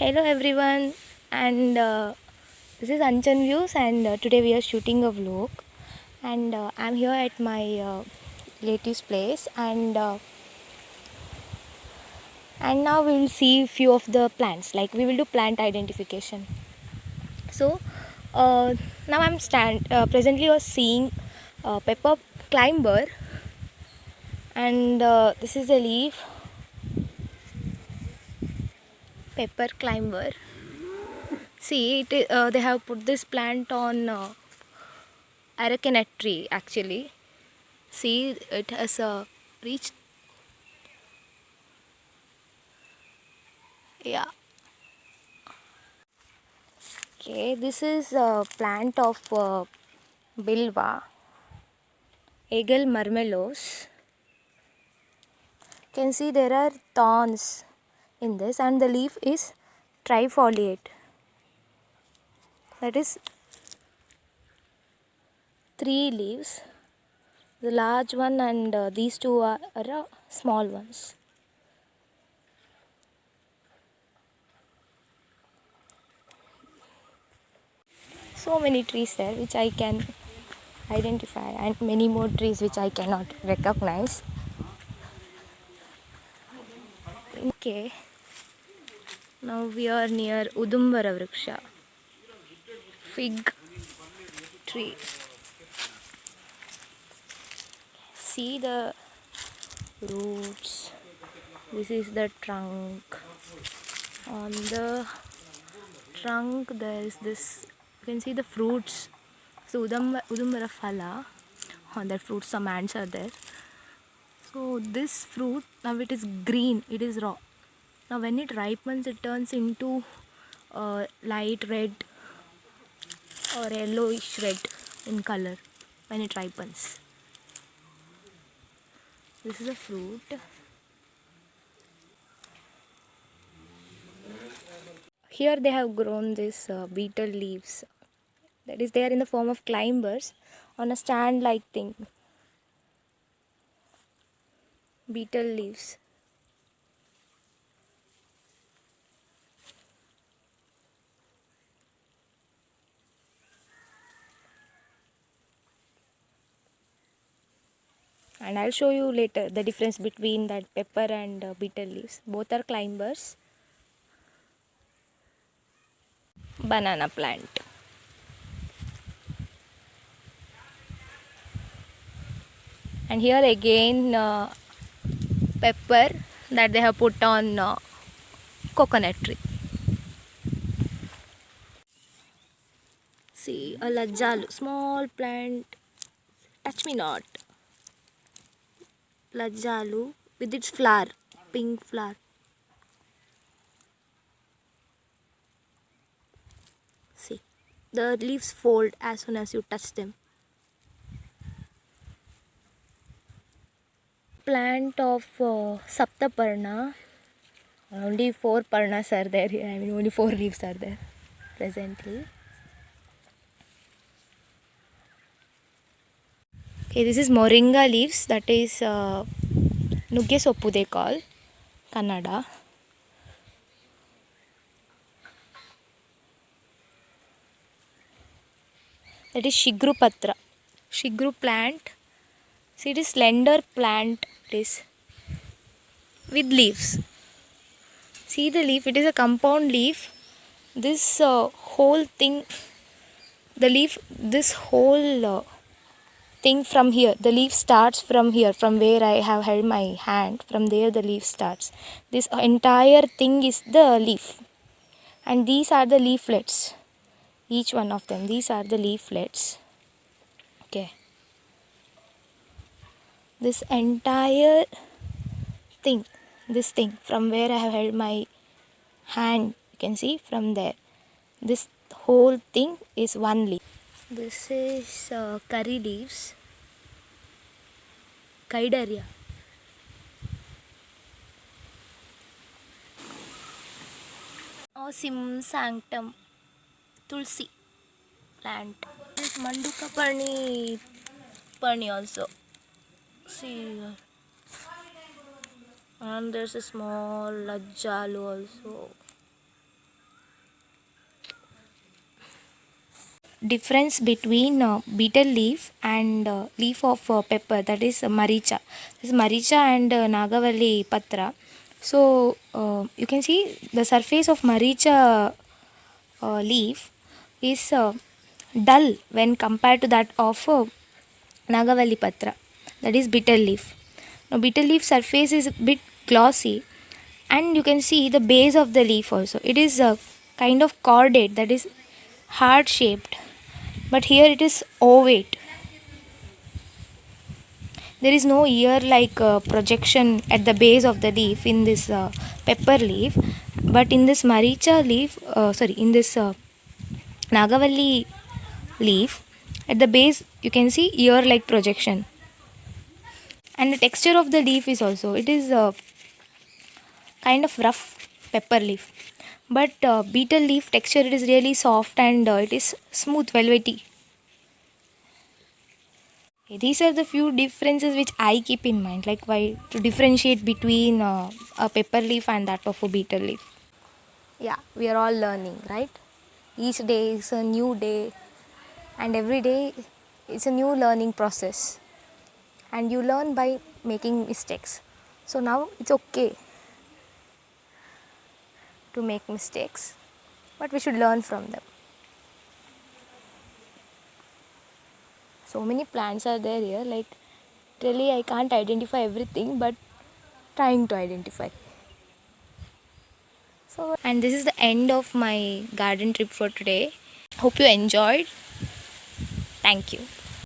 Hello everyone, and this is Anchan Views, and today we are shooting a vlog, and I'm here at my relative's place, and now we will see few of the plants. Like we will do plant identification. So now I'm presently you're seeing pepper climber, and this is a leaf pepper climber. See, they have put this plant on arecanut tree actually. See, it has reached. Yeah. Okay, this is a plant of Bilva, Aegle marmelos. You can see there are thorns in this, and the leaf is trifoliate. That is 3 leaves. The large one and these two are small ones. So many trees there which I can identify, and many more trees which I cannot recognize. Okay, now we are near Udumbara Vriksha, fig tree. See the roots. This is the trunk. On the trunk there is this, you can see the fruits. So Udumbara Phala, on that fruit some ants are there. So this fruit, now it is green, it is raw. Now when it ripens, it turns into light red or yellowish red in color when it ripens. This is a fruit. Here they have grown this beetle leaves. That is, they are in the form of climbers on a stand like thing. Beetle leaves. And I'll show you later the difference between that pepper and beetle leaves. Both are climbers. Banana plant. And here again pepper that they have put on coconut tree. See, a lajjalu, small plant, touch me not. Lajjalu with its flower, pink flower. See, the leaves fold as soon as you touch them. Plant of Saptaparna. Only 4 parnas are there here. I mean, only 4 leaves are there presently. Okay, this is moringa leaves. That is Nugge Soppu they call, Kannada. That is Shigru Patra. Shigru plant. See, it is slender plant. It is with leaves. See the leaf. It is a compound leaf. This whole thing, the leaf, this whole thing from here, the leaf starts from here, from where I have held my hand. From there, the leaf starts. This entire thing is the leaf, and these are the leaflets. Each one of them. These are the leaflets. Okay. This entire thing, this thing from where I have held my hand, you can see from there. This whole thing is one leaf. This is curry leaves, Kaidaria. Sim sanctum, Tulsi plant. This Manduka Parni also. See, and there's a small lajjalu also. difference between betel leaf and leaf of pepper, that is maricha. This is maricha and Nagavalli patra. So you can see the surface of maricha leaf is dull when compared to that of Nagavalli patra, that is betel leaf. Now betel leaf surface is a bit glossy, and you can see the base of the leaf also. It is kind of cordate, that is heart shaped, but here it is ovate. There is no ear like projection at the base of the leaf in this pepper leaf, but in this maricha leaf, in this Nagavalli leaf, at the base you can see ear like projection. And the texture of the leaf is also, it is kind of rough pepper leaf, but betel leaf texture, it is really soft and it is smooth, velvety. Okay, these are the few differences which I keep in mind, like why to differentiate between a pepper leaf and that of a betel leaf. Yeah, we are all learning, right? Each day is a new day, and every day is a new learning process, and you learn by making mistakes. So now it's okay to make mistakes, but we should learn from them. So many plants are there here, like really I can't identify everything, but trying to identify. So, and this is the end of my garden trip for today. Hope you enjoyed. Thank you.